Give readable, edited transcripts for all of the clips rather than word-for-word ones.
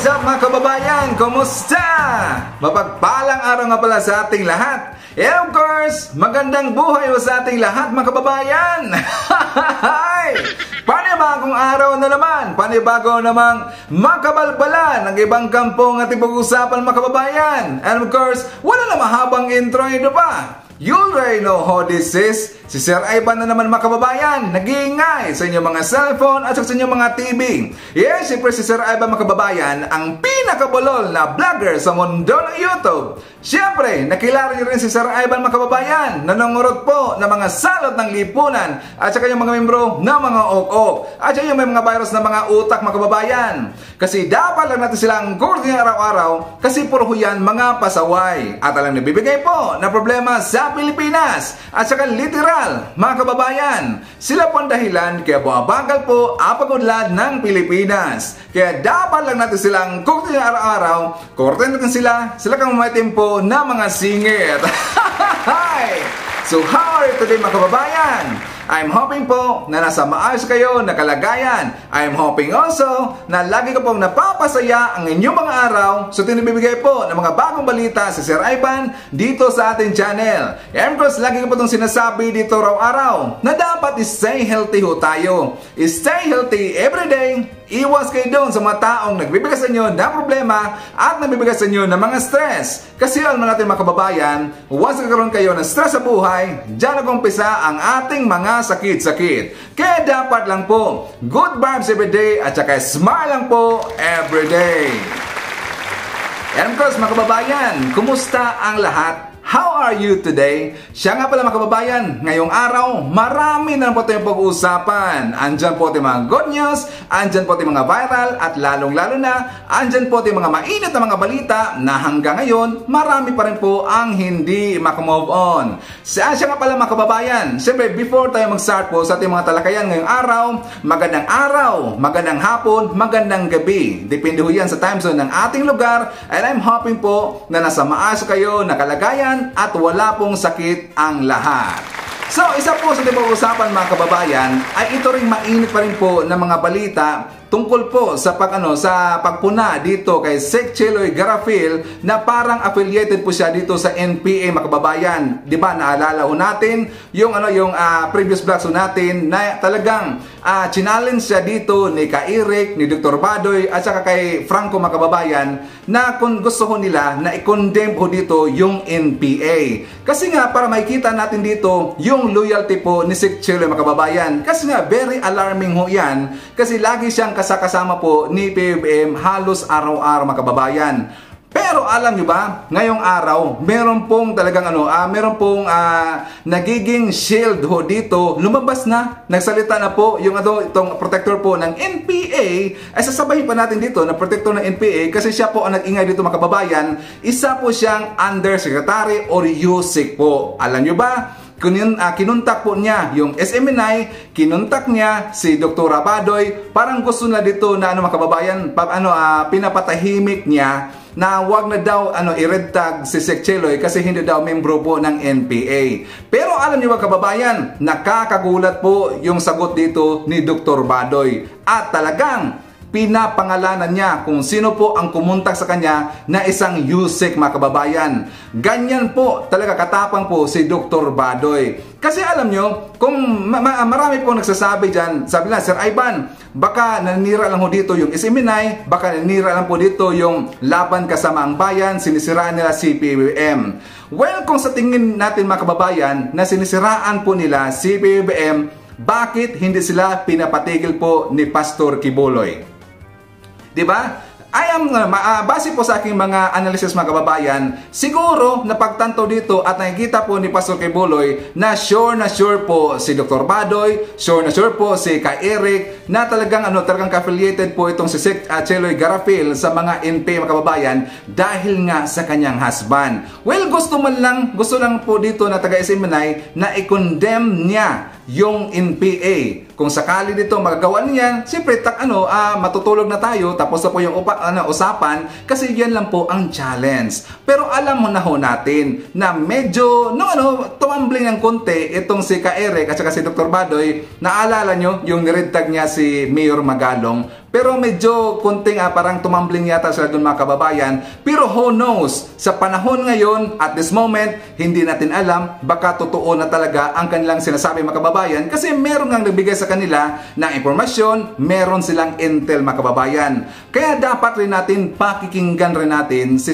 up mga kababayan? Kumusta? Mapagpalang araw nga pala sa ating lahat. And of course, magandang buhay sa ating lahat mga kababayan. Panibagong araw na naman, panibago namang makabalbalan ng ibang kampong ating pag-usapan mga kababayan. And of course, wala na mahabang intro ito pa. You already know how this is. Si Sir Ivan na naman mga kababayan, nag-iingay sa inyong mga cellphone at sa inyong mga TV. Yes, siyempre si Sir Ivan mga kababayan, ang pinakabulol na vlogger sa mundo ng YouTube. Siyempre, nakilala niyo rin si Sir Ivan mga kababayan, nanungurot po ng mga salot ng lipunan at saka yung mga membro ng mga ok-ok at saka yung may mga virus na mga utak mga kababayan. Kasi dapat lang natin silang gurdin araw-araw kasi puro yan mga pasaway at alam nabibigay po na problema sa Pilipinas at saka literal mga kababayan. Sila po ang dahilan kaya bumabagal po ang pag-unlad ng Pilipinas. Kaya dapat lang natin silang gurdin araw-araw, gurdin natin sila kang maitim po na mga singit. So how are you today mga kababayan? I'm hoping po na nasa maayos kayo na kalagayan. I'm hoping also na lagi ko pong napapasaya ang inyong mga araw sa tinibibigay po ng mga bagong balita sa Sir Ivan dito sa ating channel. And of course, lagi ko po itong sinasabi dito araw-araw na dapat stay healthy ho tayo. Stay healthy everyday. Iwas kayo doon sa mga taong nagbibigay sa inyo ng problema at nagbibigay sa inyo ng mga stress. Kasi alam natin mga kababayan, once nagkaroon kayo ng stress sa buhay, dyan nag-umpisa ang ating mga sakit-sakit. Kaya dapat lang po, good vibes everyday at saka smile lang po everyday. And of course mga kababayan, kumusta ang lahat? How are you today? Siya nga pala mga kababayan, ngayong araw, marami na po tayong pag-uusapan. Andyan po tayong mga good news, andyan po tayong mga viral, at lalong-lalo na, andyan po tayong mga mainit na mga balita na hanggang ngayon, marami pa rin po ang hindi makamove on. Siya nga pala mga kababayan, siyempre before tayo mag-start po sa ating mga talakayan ngayong araw, magandang hapon, magandang gabi. Depende ho yan sa time zone ng ating lugar, and I'm hoping po na nasa maayos kayo, na kalagayan, at wala pong sakit ang lahat. So, isa po sa pag-uusapan mga kababayan ay ito ring mainit pa rin po ng mga balita tungkol po sa pagpuna dito kay Sec Cheloy Garafil na parang affiliated po siya dito sa NPA mga kababayan. 'Di ba? Naalala ho natin yung previous vlogs ho natin na talagang challenge siya dito ni Eric, ni Dr. Badoy at saka kay Franco mga kababayan na kung gusto ho nila na i-condemn ho dito yung NPA. Kasi nga para makikita natin dito yung loyalty po ni Sec Cheloy mga kababayan. Kasi nga very alarming ho 'yan kasi lagi siyang kasama po ni PBBM halos araw-araw mga kababayan. Pero alam nyo ba, ngayong araw, meron pong talagang nagiging shield ho dito. Lumabas na, nagsalita na po yung itong protector po ng NPA. Ay sasabahin pa natin dito na protector ng NPA kasi siya po ang nag-ingay dito mga kababayan. Isa po siyang undersecretary or USIC po. Alam nyo ba? Kinuntak po niya yung SMNI, kinuntak niya si Dr. Badoy, parang gusto na dito na mga kababayan, pinapatahimik niya na wag na daw i-red tag si Sec Cheloy kasi hindi daw membro po ng NPA. Pero alam niyo ba kababayan, nakakagulat po yung sagot dito ni Dr. Badoy at talagang pinapangalanan niya kung sino po ang kumuntak sa kanya na isang USIC mga kababayan. Ganyan po, talaga katapang po si Dr. Badoy. Kasi alam nyo, kung marami po nagsasabi dyan, sabi na, Sir Ivan, baka nanira lang po dito yung SMNI, baka nanira lang po dito yung Laban Kasamaang Bayan, sinisiraan nila si PBBM. Well, kung sa tingin natin mga kababayan na sinisiraan po nila si PBBM, bakit hindi sila pinapatigil po ni Pastor Kibuloy? Diba? Base po sa aking mga analysis mga kababayan, siguro napagtanto dito at nakikita po ni Pastor Kibuloy na sure po si Dr. Badoy, sure po si Eric na talagang affiliated po itong si Sec Cheloy Garafil sa mga NPA mga kababayan dahil nga sa kanyang husband. Well, gusto lang po dito na taga-SMNI na i-condemn niya yung NPA. Kung sakali dito magagawa niyan, siyempre matutulog na tayo tapos na po yung usapan kasi yan lang po ang challenge. Pero alam mo na ho natin na medyo tumambling ng konti itong si Eric at saka si Dr. Badoy. Naalala nyo yung nired tag niya si Mayor Magalong. pero medyo kunting parang tumambling yata sila doon mga kababayan. Pero who knows, sa panahon ngayon, at this moment, hindi natin alam, baka totoo na talaga ang kanilang sinasabi mga kababayan, kasi meron ngang nagbigay sa kanila ng impormasyon, meron silang intel mga kababayan. Kaya dapat rin natin pakikinggan rin natin si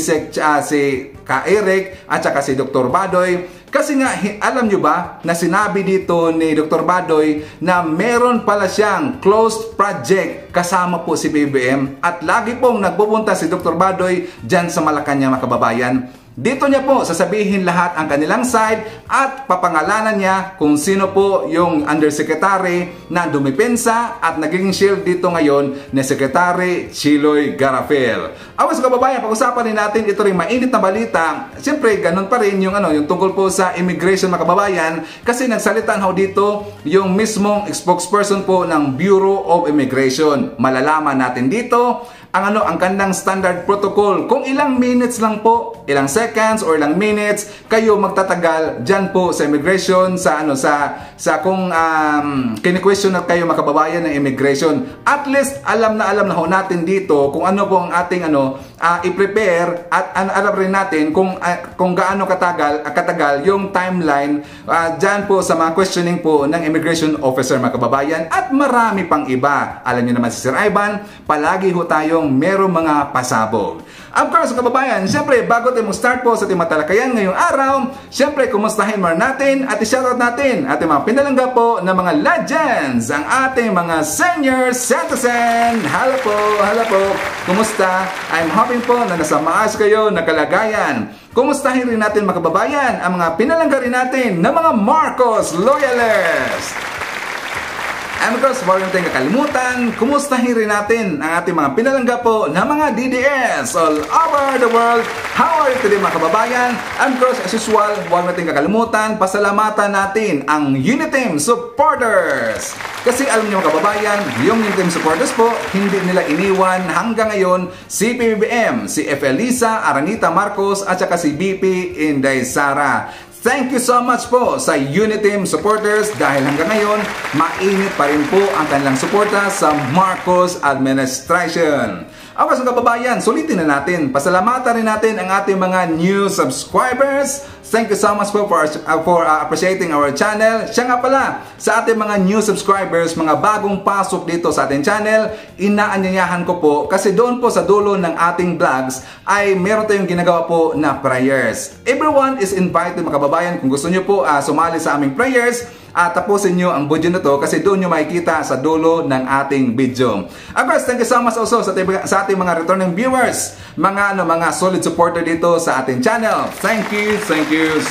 Ka Eric at saka si Dr. Badoy. Kasi nga, alam nyo ba na sinabi dito ni Dr. Badoy na meron pala siyang closed project kasama po si BBM at lagi pong nagpupunta si Dr. Badoy dyan sa Malacanang mga kababayan. Dito niya po sasabihin lahat ang kanilang side at papangalanan niya kung sino po yung undersecretary na dumipensa at naging shield dito ngayon ni Secretary Chiloy Garafel. Awas kababayan, pag-usapan din natin ito ring mainit na balita. Siyempre, ganun pa rin yung tungkol po sa immigration mga kababayan, kasi nagsalitan ho dito yung mismong spokesperson po ng Bureau of Immigration. Malalaman natin dito ang kanilang standard protocol. Kung ilang minutes lang po, ilang seconds or ilang minutes kayo magtatagal diyan po sa immigration, sa kung kini-question na kayo mga kababayan ng immigration. At least alam na ho natin dito kung ano po ang ating i-prepare at alam rin natin kung gaano katagal yung timeline diyan po sa mga questioning po ng immigration officer mga kababayan, at marami pang iba. Alam niyo naman si Sir Ivan, palagi ho tayong merong mga pasabog. Of course, kababayan, siyempre, bago tayo mag-start po sa ating matalakayan ngayong araw, siyempre, kumustahin mo natin at i-shoutout natin ating mga pinalangga po ng mga legends, ang ating mga senior citizen. Hello po, kumusta? I'm hoping po na nasa maayos kayo na kalagayan. Kumustahin rin natin mga kababayan ang mga pinalangga rin natin ng mga Marcos loyalists. And of course, huwag natin kakalimutan, kumustahin rin natin ang ating mga pinalangga po ng mga DDS all over the world. How are you today mga kababayan? And of course, as usual, huwag natin kakalimutan, pasalamatan natin ang Uniteam supporters. Kasi alam niyo mga kababayan, yung Uniteam supporters po, hindi nila iniwan hanggang ngayon si PBBM, si Elisa Aranita Marcos at saka si BP Inday Sara. Thank you so much po sa Uniteam supporters dahil hanggang ngayon, mainit pa rin po ang kanilang suporta sa Marcos administration. Ako sa kababayan, sulitin na natin. Pasalamatan rin natin ang ating mga new subscribers. Thank you so much po for appreciating our channel. Siya nga pala, sa ating mga new subscribers, mga bagong pasok dito sa ating channel, inaanyayahan ko po kasi doon po sa dulo ng ating vlogs ay meron tayong ginagawa po na prayers. Everyone is invited mga kababayan. Kung gusto nyo po sumali sa aming prayers, tapusin nyo ang video na to kasi doon nyo makikita sa dulo ng ating video. Of course, thank you so much also sa ating mga returning viewers, mga solid supporter dito sa ating channel. Thank you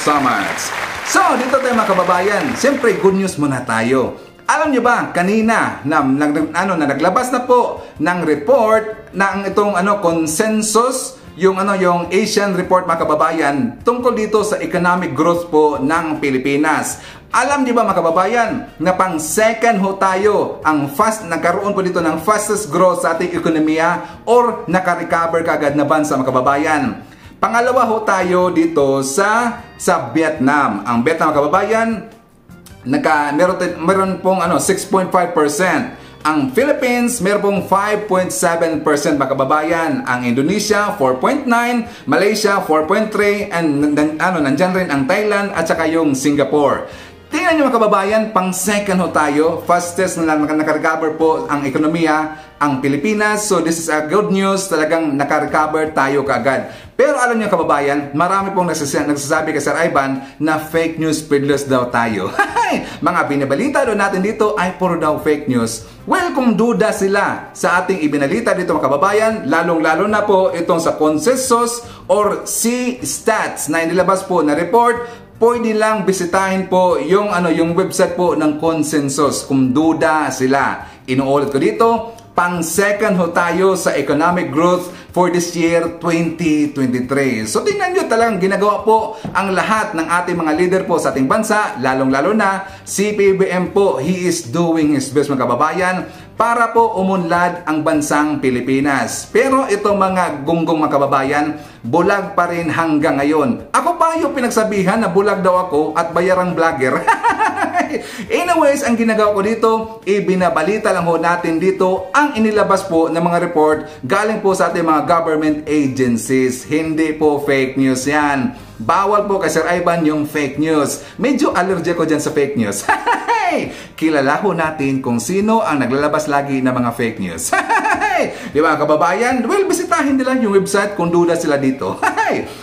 so much. So, dito tayo mga kababayan, siyempre good news muna tayo. Alam nyo ba, kanina na naglabas na po ng report ng itong consensus, yung Asian report mga kababayan tungkol dito sa economic growth po ng Pilipinas. Alam niyo ba mga kababayan na pang second ho tayo ang nagkaroon po dito ng fastest growth sa ating ekonomiya or naka-recover kaagad na bansa mga kababayan. Pangalawa ho tayo dito sa Vietnam. Ang Vietnam mga kababayan meron pong 6.5%. Ang Philippines, meron pong 5.7% mga kababayan. Ang Indonesia, 4.9%. Malaysia, 4.3%. And nandyan rin ang Thailand at saka yung Singapore. Tingnan nyo mga kababayan, pang second ho tayo. Fastest na naka-recover po ang ekonomiya, ang Pilipinas. So this is a good news. Talagang naka-recover tayo kaagad. Pero alam nyo kababayan, marami pong nagsasabi kay Sir Ivan na fake news peddlers daw tayo. Mga binabalita doon natin dito ay puro daw fake news. Well, kung duda sila sa ating ibinalita dito mga kababayan, lalong-lalo na po itong sa consensus or C-Stats na inilabas po na report, pwede lang bisitahin po yung website po ng consensus kung duda sila. Inuulit ko dito, pang second ho tayo sa economic growth for this year 2023. So tingnan nyo, talagang ginagawa po ang lahat ng ating mga leader po sa ating bansa, lalong-lalo na si PBBM po. He is doing his best mga kababayan para po umunlad ang bansang Pilipinas. Pero itong mga gunggong mga kababayan, bulag pa rin hanggang ngayon. Ako pa yung pinagsabihan na bulag daw ako at bayarang vlogger. Anyways, ang ginagawa ko dito, ibinabalita lang ho natin dito ang inilabas po ng mga report galing po sa ating mga government agencies. Hindi po fake news yan. Bawal po kay Sir Ivan yung fake news. Medyo allergic ko dyan sa fake news. Kilala ho natin kung sino ang naglalabas lagi ng mga fake news. Di ba kababayan? Well, bisitahin nila yung website kung duda sila dito.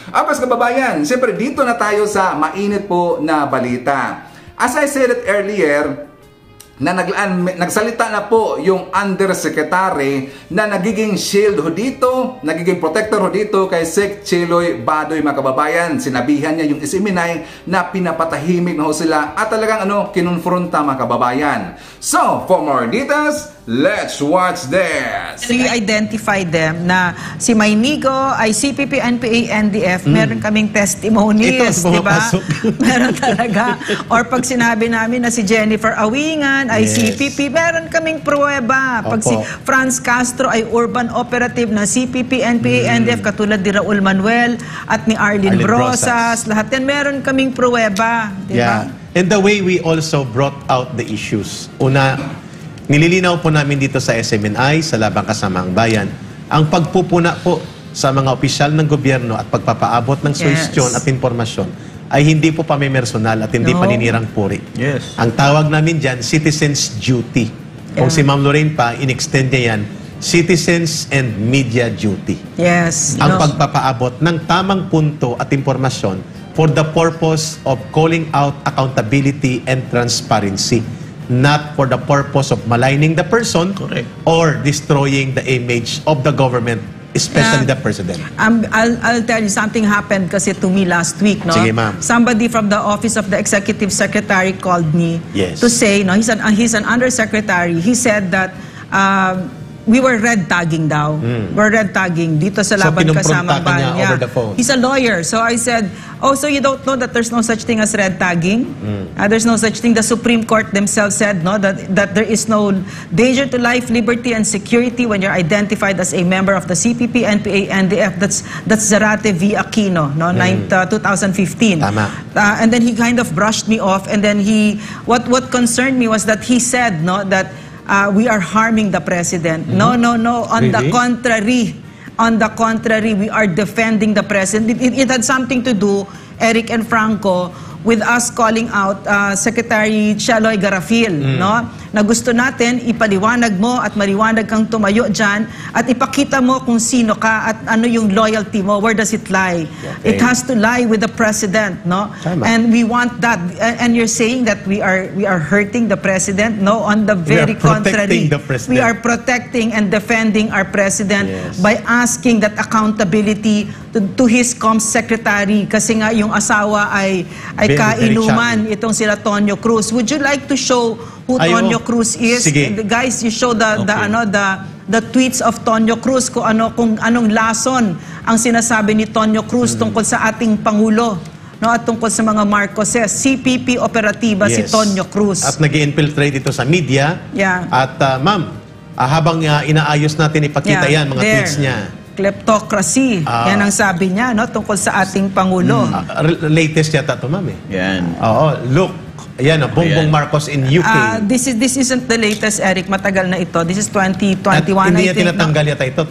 Apas kababayan, siyempre dito na tayo sa mainit po na balita. As I said it earlier, na nagsalita na po yung undersecretary na nagiging shield ho dito, nagiging protector ho dito kay Sec Cheloy Badoy, mga kababayan. Sinabihan niya yung SMNI na pinapatahimik na ho sila at talagang kinonfronta, mga kababayan. So, for more details, let's watch this. We identify them na si Maynigo ay CPP, NPA, NDF. Meron kaming testimonies, di ba? Meron talaga. Or pag sinabi namin na si Jennifer Awingan ay CPP, meron kaming pruweba. Pag si Franz Castro ay urban operative ng CPP, NPA, NDF, katulad ni Raul Manuel at ni Arlene Brosas. Lahat yan, meron kaming pruweba. Di ba? And the way we also brought out the issues. Una, nililinaw po namin dito sa SMNI, sa Labang Kasamaang Bayan, ang pagpupuna po sa mga opisyal ng gobyerno at pagpapaabot ng suwestyon at impormasyon ay hindi po pamimersonal at hindi paninirang puri. Ang tawag namin dyan, citizens duty. Kung si Ma'am Lorraine pa, in-extend niya yan, citizens and media duty. Ang pagpapaabot ng tamang punto at impormasyon for the purpose of calling out accountability and transparency, not for the purpose of maligning the person or destroying the image of the government, especially the president. I'll tell you, something happened kasi to me last week. No? Sige, ma'am. Somebody from the office of the executive secretary called me to say, no, he's an undersecretary. He said that we were red tagging daw. We're red tagging dito sa Laban Kasamang Bayan. Over the phone. He's a lawyer. So I said, oh, so you don't know that there's no such thing as red tagging? There's no such thing. The Supreme Court themselves said that there is no danger to life, liberty, and security when you're identified as a member of the CPP, NPA, NDF. That's Zarate v. Aquino, no? 2015. Tama. And then he kind of brushed me off. And then what concerned me was that he said, no, that we are harming the president. No. On the contrary, we are defending the president. It had something to do, Eric and Franco, with us calling out Secretary Cheloy Garafil, no? Na gusto natin ipaliwanag mo at maliwanag kang tumayo dyan at ipakita mo kung sino ka at ano yung loyalty mo, where does it lie? It has to lie with the president, no? And we want that. And you're saying that we are hurting the president, no? On the very contrary, we are protecting and defending our president by asking that accountability to his comms secretary kasi nga yung asawa ay kainuman itong sila Tonyo Cruz. Would you like to show who Tonyo Cruz is? Guys, you show the tweets of Tonyo Cruz kung anong lason ang sinasabi ni Tonyo Cruz tungkol sa ating Pangulo, no, at tungkol sa mga Marcoses. CPP operatiba si Tonyo Cruz. At nag-infiltrate ito sa media. At ma'am, habang inaayos natin ipakita yan, mga tweets niya. Kleptocracy. Yan ang sabi niya, no, tungkol sa ating Pangulo. Latest yata ito, ma'am. Yan. Look. Ayan, Bongbong Marcos in UK. This isn't the latest, Eric. Matagal na ito. This is 2021, At hindi I think. Hindi tinatanggal yata ito.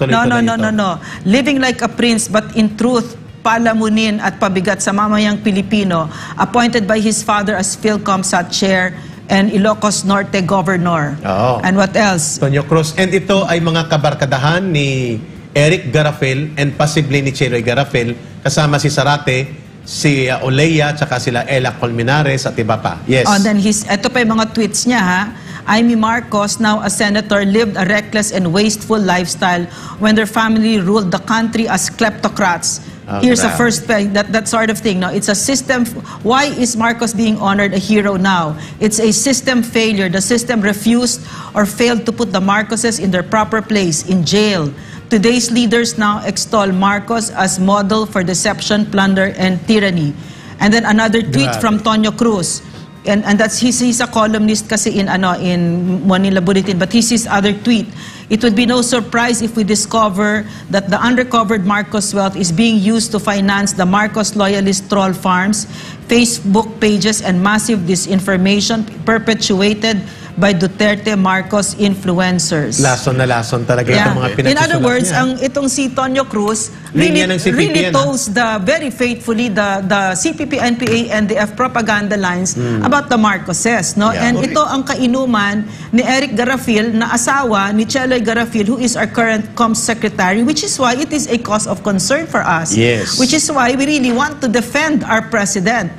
No. Living like a prince, but in truth, palamunin at pabigat sa mamayang Pilipino, appointed by his father as PhilComSat chair and Ilocos Norte governor. And what else? Tonyo Cruz. And ito ay mga kabarkadahan ni Eric Garafil and possibly ni Cheloy Garafil, kasama si Zarate, si Olea, tsaka sila Ella Colmenares at iba pa. And then ito pa yung mga tweets niya, ha? Amy Marcos, now a senator, lived a reckless and wasteful lifestyle when their family ruled the country as kleptocrats. Here's the first thing, that sort of thing. No, it's a system. Why is Marcos being honored a hero now? It's a system failure. The system refused or failed to put the Marcoses in their proper place, in jail. Today's leaders now extol Marcos as model for deception, plunder, and tyranny. And then another tweet from Tonyo Cruz. And that's he's a columnist kasi in Manila Bulletin, but he's his other tweet. It would be no surprise if we discover that the unrecovered Marcos wealth is being used to finance the Marcos loyalist troll farms, Facebook pages, and massive disinformation perpetuated by Duterte Marcos influencers. Lason na lason talaga itong mga In pinagsusulat other words, niya. itong si Tonyo Cruz Linya ng CPP really yan, toes very faithfully the CPP, NPA, and the F propaganda lines about the Marcoses, no? Yeah. And ito ang kainuman ni Eric Garafil na asawa ni Cheloy Garafil, who is our current Comms Secretary, which is why it is a cause of concern for us. Yes. Which is why we really want to defend our president.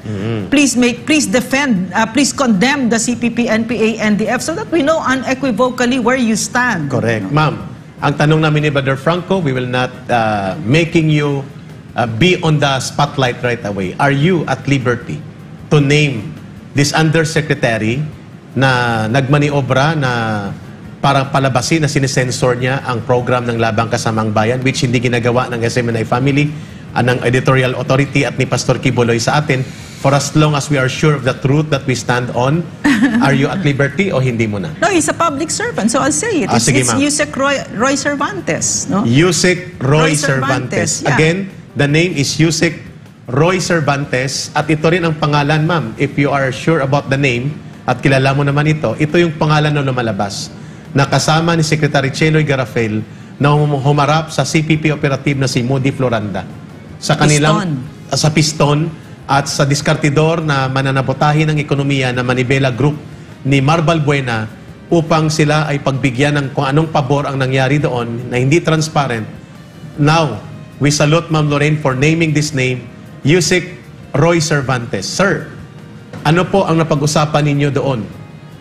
Please condemn the CPP, NPA, and the F so that we know unequivocally where you stand. Correct. Ma'am, ang tanong namin ni Brother Franco, we will not making you be on the spotlight right away. Are you at liberty to name this undersecretary na nagmaniobra na parang palabasin na sinesensor niya ang program ng Labang Kasamang Bayan, which hindi ginagawa ng SMNI family, ng editorial authority at ni Pastor Kibuloy sa atin, for as long as we are sure of the truth that we stand on? Are you at liberty o hindi mo na? No, he's a public servant, so I'll say it. Sige, It's ma'am. Yusek Roy Cervantes, no? Yusek Roy Roy Cervantes. Cervantes, yeah. Again, the name is Yusek Roy Cervantes at ito rin ang pangalan, ma'am. If you are sure about the name at kilala mo naman ito yung pangalan na lumalabas na kasama ni Secretary Cheloy Garafil na humarap sa CPP operative na si Moody Floranda sa kanilang sa Piston at sa diskartidor na mananabotahin ng ekonomiya na Manibela Group ni Marbal Buena upang sila ay pagbigyan ng kung anong pabor ang nangyari doon na hindi transparent. Now, we salute Ma'am Lorraine for naming this name, Yusek Roy Cervantes. Sir, ano po ang napag-usapan ninyo doon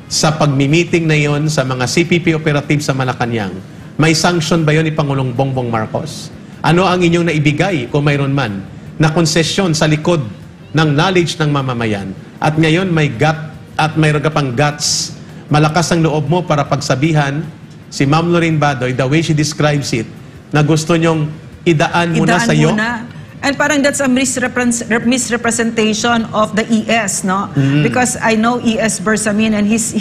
sa pagmi-meeting na yon sa mga CPP operative sa Malacanang? May sanction ba yon ni Pangulong Bongbong Marcos? Ano ang inyong naibigay kung mayroon man na konsesyon sa likod ng knowledge ng mamamayan? At ngayon may mayroon ka pang guts, malakas ang loob mo para pagsabihan si Ma'am Lorraine Badoy, the way she describes it, na gusto nyong idaan muna sa iyo. And parang that's a misrepresentation of the ES, no? Because I know ES Bersamin and he's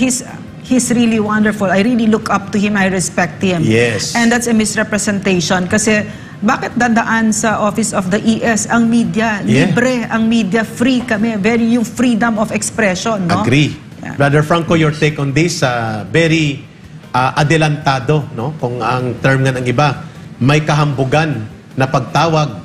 really wonderful. I really look up to him. I respect him. Yes. And that's a misrepresentation kasi bakit dadaan sa office of the ES ang media? Yeah. Libre ang media, free kami. Yung freedom of expression, no? Agree. Yeah. Brother Franco, your take on this, very adelantado, no? Kung ang term nga ng iba, may kahambugan na pagtawag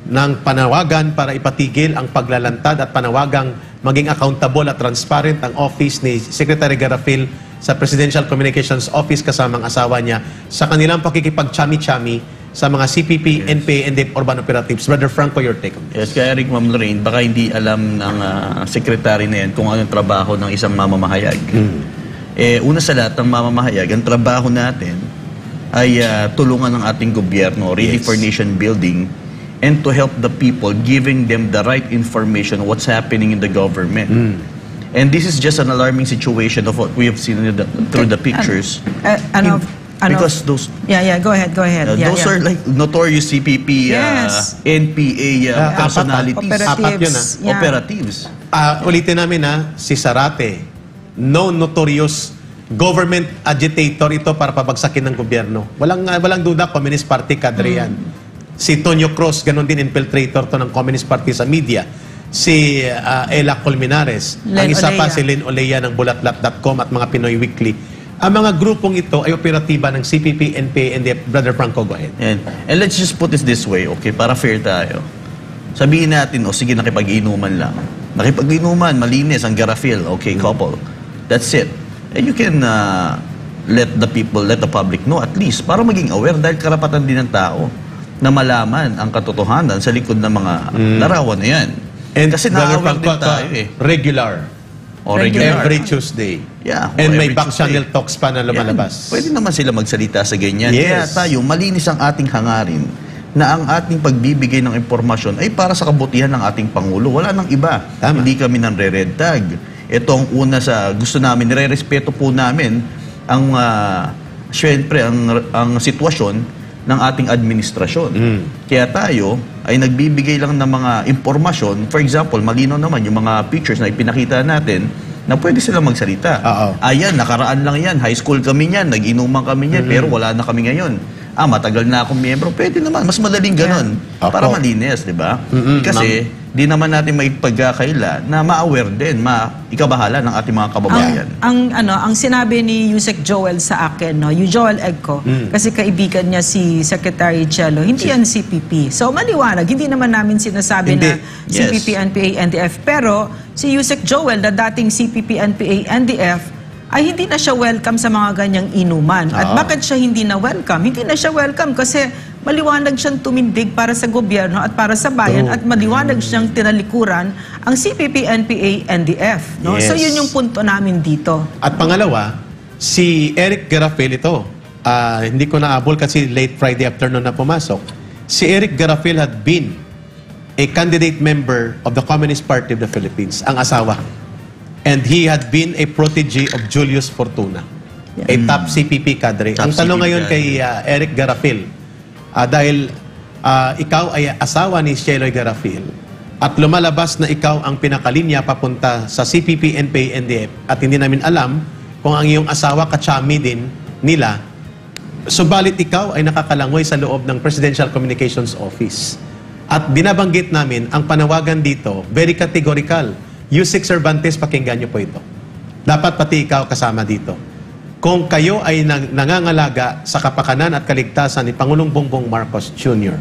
ng panawagan para ipatigil ang paglalantad at panawagang maging accountable at transparent ang office ni Secretary Garafil sa Presidential Communications Office kasamang asawa niya sa kanilang pakikipag-chami-chami sa mga CPP, NPA, and the urban operatives. Brother Franco, your take on this. Yes, kaya Eric, Ma'am Lorraine, baka hindi alam ng secretary na yan kung anong trabaho ng isang mamamahayag. Una sa lahat, ang mamamahayag, ang trabaho natin ay tulungan ng ating gobyerno, ready for nation building, and to help the people, giving them the right information what's happening in the government. And this is just an alarming situation of what we have seen through the pictures. Because those go ahead. those are like notorious CPP, Yes. NPA personalities. Apat yun, Yeah. Operatives. Ulitin namin si Zarate, no notorious government agitator ito para pabagsakin ng gobyerno. Walang duda, Communist Party kadre yan. Si Tonyo Cruz, ganun din infiltrator to ng Communist Party sa media. Si Ella Colmenares. Ang isa pa si Len Olea ng bulatlat.com at mga Pinoy Weekly. Ang mga grupong ito ay operatiba ng CPP, NPA, and the Brother Franco, go ahead. And let's just put it this way, okay, para fair tayo. Sabihin natin, sige, nakipag-inuman lang. Nakipag-inuman, malinis, ang Garafil, okay, couple. That's it. And you can let the public know at least para maging aware dahil karapatan din ng tao na malaman ang katotohanan sa likod ng mga larawan na yan. And kasi na-aware din tayo regular. O regular. Every Tuesday. Yeah. And may every back Tuesday. channel talks pa na lumalabas. Pwede naman sila magsalita sa ganyan. Yes. Kaya tayo, malinis ang ating hangarin na ang ating pagbibigay ng impormasyon ay para sa kabutihan ng ating Pangulo. Wala nang iba. Tama. Hindi kami ng red tag. Ito ang una sa gusto namin, nire-respeto po namin ang, syempre, ang sitwasyon ng ating administrasyon. Kaya tayo ay nagbibigay lang ng mga impormasyon. For example, malinaw naman yung mga pictures na ipinakita natin na pwede sila magsalita. Oo. Ayan, nakaraan lang yan. High school kami niyan, nag-inuman kami niyan, pero wala na kami ngayon. Matagal na akong miyembro. Pwede naman. Mas madaling ganun. Opo. Para malinis, di ba? Kasi, di naman natin maipagkakaila na ma-aware din, ikabahala ng ating mga kababayan. Ang sinabi ni Yusek Joel sa akin, no, yung Joel Egco, kasi kaibigan niya si Secretary Chelo, hindi yan CPP. So maliwanag, hindi naman namin sinasabi Hindi. na Yes. CPP, NPA, NDF. Pero si Yusek Joel, na dating CPP, NPA, NDF, ay hindi na siya welcome sa mga ganyang inuman. At bakit siya hindi na welcome? Hindi na siya welcome kasi maliwanag siyang tumindig para sa gobyerno at para sa bayan at maliwanag siyang tinalikuran ang CPP, NPA, NDF. No? Yes. So yun yung punto namin dito. At pangalawa, si Eric Garafil ito, hindi ko naabol kasi late Friday afternoon na pumasok. Si Eric Garafil had been a candidate member of the Communist Party of the Philippines, ang asawa. And he had been a protege of Julius Fortuna, a top CPP cadre. Top Ang tanong CPP ngayon kay Eric Garafil, dahil ikaw ay asawa ni Sheloy Garafil at lumalabas na ikaw ang pinakalinya papunta sa CPP, NPA, NDF at hindi namin alam kung ang iyong asawa katsami din nila, subalit ikaw ay nakakalangoy sa loob ng Presidential Communications Office. At binabanggit namin ang panawagan dito, very categorical. Yusek Cervantes, pakinggan niyo po ito. Dapat pati ikaw kasama dito. Kung kayo ay nangangalaga sa kapakanan at kaligtasan ni Pangulong Bongbong Marcos Jr.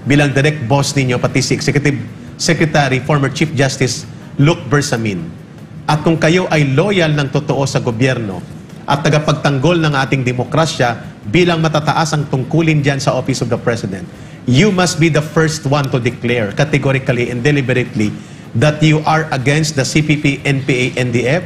bilang direct boss ninyo, pati si Executive Secretary, former Chief Justice Luke Bersamin, at kung kayo ay loyal ng totoo sa gobyerno at tagapagtanggol ng ating demokrasya bilang matataas ang tungkulin dyan sa Office of the President, you must be the first one to declare categorically and deliberately that you are against the CPP, NPA, NDF,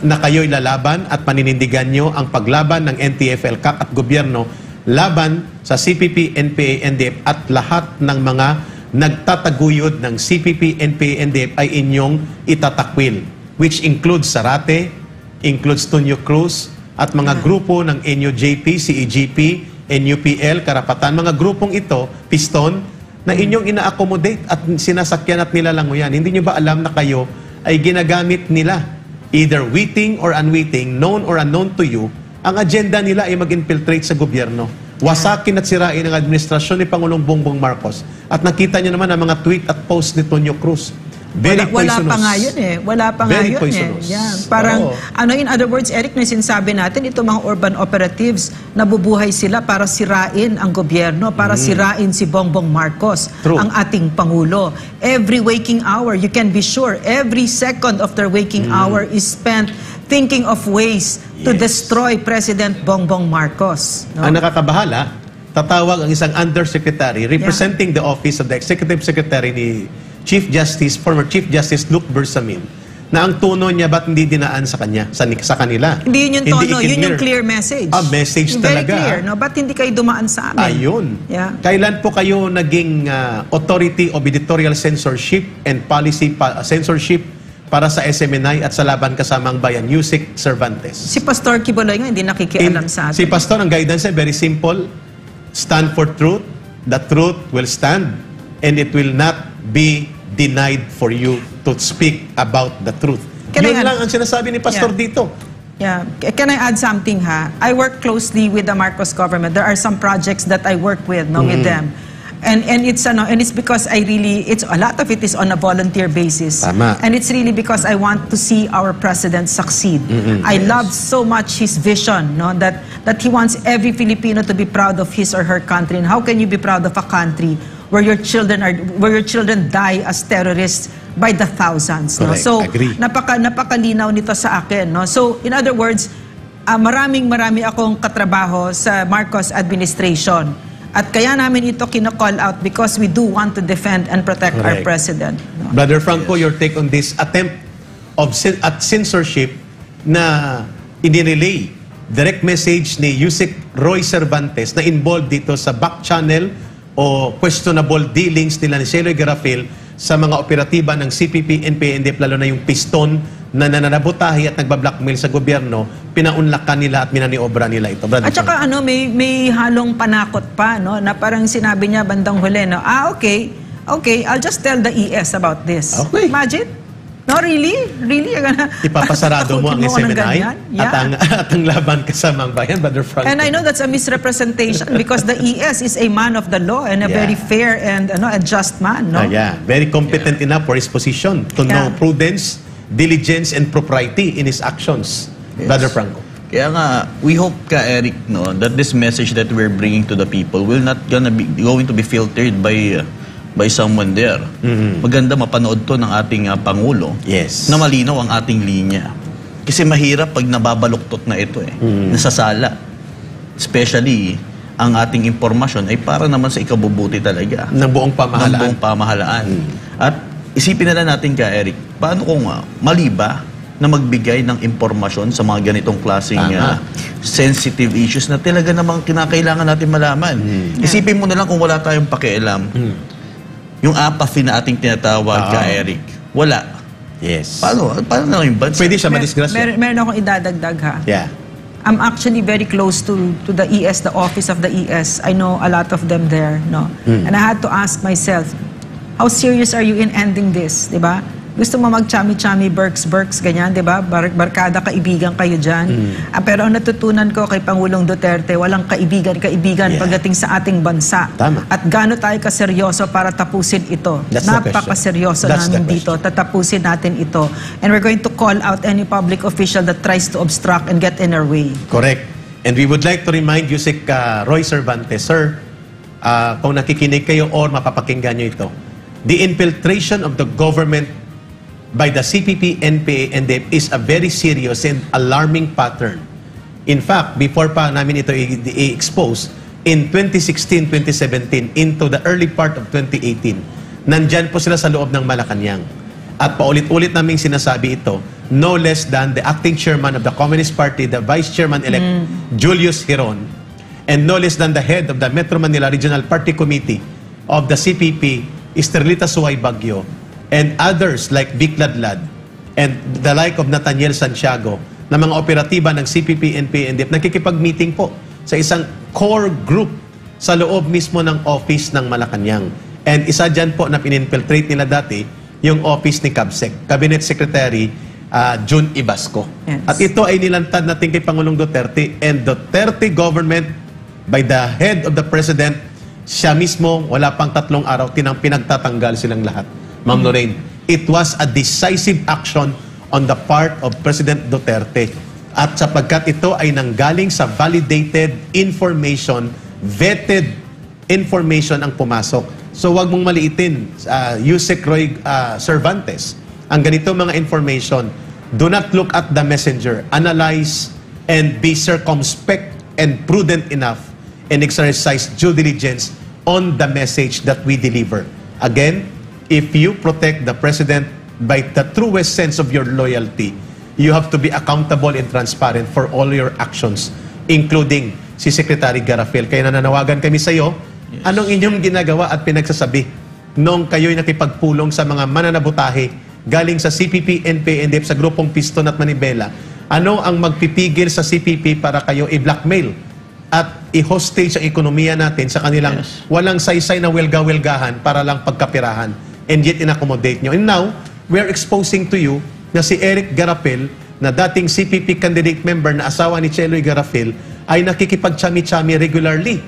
na kayo'y lalaban at paninindigan nyo ang paglaban ng NTF-ELCAC at gobyerno laban sa CPP, NPA, NDF at lahat ng mga nagtataguyod ng CPP, NPA, NDF ay inyong itatakwil, which includes Sarate, includes Tonyo Cruz, at mga grupo ng NUJP, CEGP, NUPL, Karapatan, mga grupong ito, Piston, na inyong ina-accommodate at sinasakyan at nilalanguyan. Hindi nyo ba alam na kayo ay ginagamit nila, either witting or unwitting, known or unknown to you, ang agenda nila ay mag-infiltrate sa gobyerno. Wasakin at sirain ang administrasyon ni Pangulong Bongbong Marcos. At nakita nyo naman ang mga tweet at post ni Tonyo Cruz. Very Wala poisonous. pa nga yun eh. Wala pa nga Very yun poisonous. eh. Yeah. Parang, Oo. in other words, Eric, na sinasabi natin, ito mga urban operatives, nabubuhay sila para sirain ang gobyerno, para sirain si Bongbong Marcos, True. ang ating Pangulo. Every waking hour, you can be sure, every second of their waking hour is spent thinking of ways to destroy President Bongbong Marcos. No? Ang nakakabahala, tatawag ang isang undersecretary representing the office of the executive secretary ni former Chief Justice Luke Bersamin, na ang tono niya ba't hindi dinaan sa kanya, sa kanila. Hindi yun yung tono, yun ikinlear. yung clear message. Message Yung talaga. Very clear, no? Ba't hindi kayo dumaan sa amin? Ayun. Yeah. Kailan po kayo naging authority of editorial censorship and policy censorship para sa SMNI at sa Laban Kasamang Bayan, Yusek Cervantes? Si Pastor Kibuloy nga hindi nakikialam sa atin. Si Pastor, ang guidance ay very simple. Stand for truth. The truth will stand. And it will not be denied for you to speak about the truth. Yun lang ang sinasabi ni Pastor dito. Yeah. Can I add something, ha? I work closely with the Marcos government. There are some projects that I work with, no, with them. And it's because I really, a lot of it is on a volunteer basis. Tama. And it's really because I want to see our president succeed. I love so much his vision, no, that he wants every Filipino to be proud of his or her country. And how can you be proud of a country where your children die as terrorists by the thousands? No? Correct. So Agree. napakalinaw nito sa akin. No? So in other words, marami akong katrabaho sa Marcos administration. At kaya namin ito kina-call out because we do want to defend and protect our Correct. president. No? Brother Franco, your take on this attempt at censorship na inirelay direct message ni Yusek Roy Cervantes na involved dito sa back channel o questionable dealings nila ni Sheloy Garafil sa mga operatiba ng CPP, NPA, NDF, lalo na yung piston na nananabutahi at nagbablackmail sa gobyerno, pinaunlakan nila at minaniobra nila ito. Brother At saka may halong panakot pa, no, na parang sinabi niya bandang huli, no, okay, I'll just tell the ES about this. Okay. Imagine No, really? Really? Ipapasarado mo ang Takutin ako ng SMNI ganyan? Yeah. at ang laban kasamang bayan, Brother Franco. And I know that's a misrepresentation because the ES is a man of the law and a very fair and just man, no? Very competent enough for his position to know prudence, diligence, and propriety in his actions, Brother Franco. Kaya nga, we hope Eric, no, that this message that we're bringing to the people will not going to be filtered by someone there. Maganda mapanood to ng ating Pangulo na malinaw ang ating linya. Kasi mahirap pag nababaluktot na ito nasasala. Especially, ang ating impormasyon ay para naman sa ikabubuti talaga. Ng buong pamahalaan. Ng buong pamahalaan. At isipin na lang natin Eric, paano kung mali ba na magbigay ng impormasyon sa mga ganitong klaseng sensitive issues na talaga namang kinakailangan natin malaman. Isipin mo na lang kung wala tayong pakialam. Yung apathy na ating tinatawag Eric, wala. Yes. Paano na yung bansa? Pwede siya madisgrasya. Meron akong idadagdag ha. Yeah. I'm actually very close to the ES, the office of the ES. I know a lot of them there, no? And I had to ask myself, how serious are you in ending this, di ba? Gusto mo mag-chami-chami, berks, ganyan, di ba? Barkada, kaibigan kayo dyan. Pero ang natutunan ko kay Pangulong Duterte, walang kaibigan pagdating sa ating bansa. Tama. At gaano tayo kaseryoso para tapusin ito. Napakaseryoso namin dito. Tatapusin natin ito. And we're going to call out any public official that tries to obstruct and get in our way. Correct. And we would like to remind you, Roy Cervantes, sir, kung nakikinig kayo or mapapakinggan nyo ito, the infiltration of the government by the CPP, NPA, and DEP is a very serious and alarming pattern. In fact, before pa namin ito i-expose, in 2016-2017, into the early part of 2018, nandyan po sila sa loob ng Malacanang. At paulit-ulit naming sinasabi ito, no less than the acting chairman of the Communist Party, the Vice Chairman-elect, Julius Hiron, and no less than the head of the Metro Manila Regional Party Committee of the CPP, Esterlita Suway Bagyo, and others like Vic Ladlad and the like of Nathaniel Santiago na mga operatiba ng CPP, NPA, and DEP nakikipag-meeting po sa isang core group sa loob mismo ng office ng Malacanang. And isa dyan po na pininfiltrate nila dati yung office ni CABSEC, Cabinet Secretary June Ibasco. Yes. At ito ay nilantad natin kay Pangulong Duterte, and Duterte government by the head of the President, siya mismo, wala pang 3 araw, pinagtatanggal silang lahat. Ma'am Lorraine, it was a decisive action on the part of President Duterte. At sapagkat ito ay nanggaling sa validated information, vetted information ang pumasok. So wag mong maliitin, Yusek Roy Cervantes, ang ganito mga information. Do not look at the messenger. Analyze and be circumspect and prudent enough and exercise due diligence on the message that we deliver. Again, if you protect the President by the truest sense of your loyalty, you have to be accountable and transparent for all your actions, including si Secretary Garafil. Kaya nananawagan kami sa iyo, anong inyong ginagawa at pinagsasabi nung kayo'y nakipagpulong sa mga mananabutahe galing sa CPP, NPA, NDF, sa grupong Piston at Manibela? Ano ang magpipigil sa CPP para kayo i-blackmail at i-hostage ang ekonomiya natin sa kanilang walang saysay na welga-welgahan para lang pagkapirahan? And yet in-accommodate nyo. And now, we're exposing to you na si Eric Garapil, na dating CPP candidate member na asawa ni Cheloy Garapil, ay nakikipag-chami-chami regularly.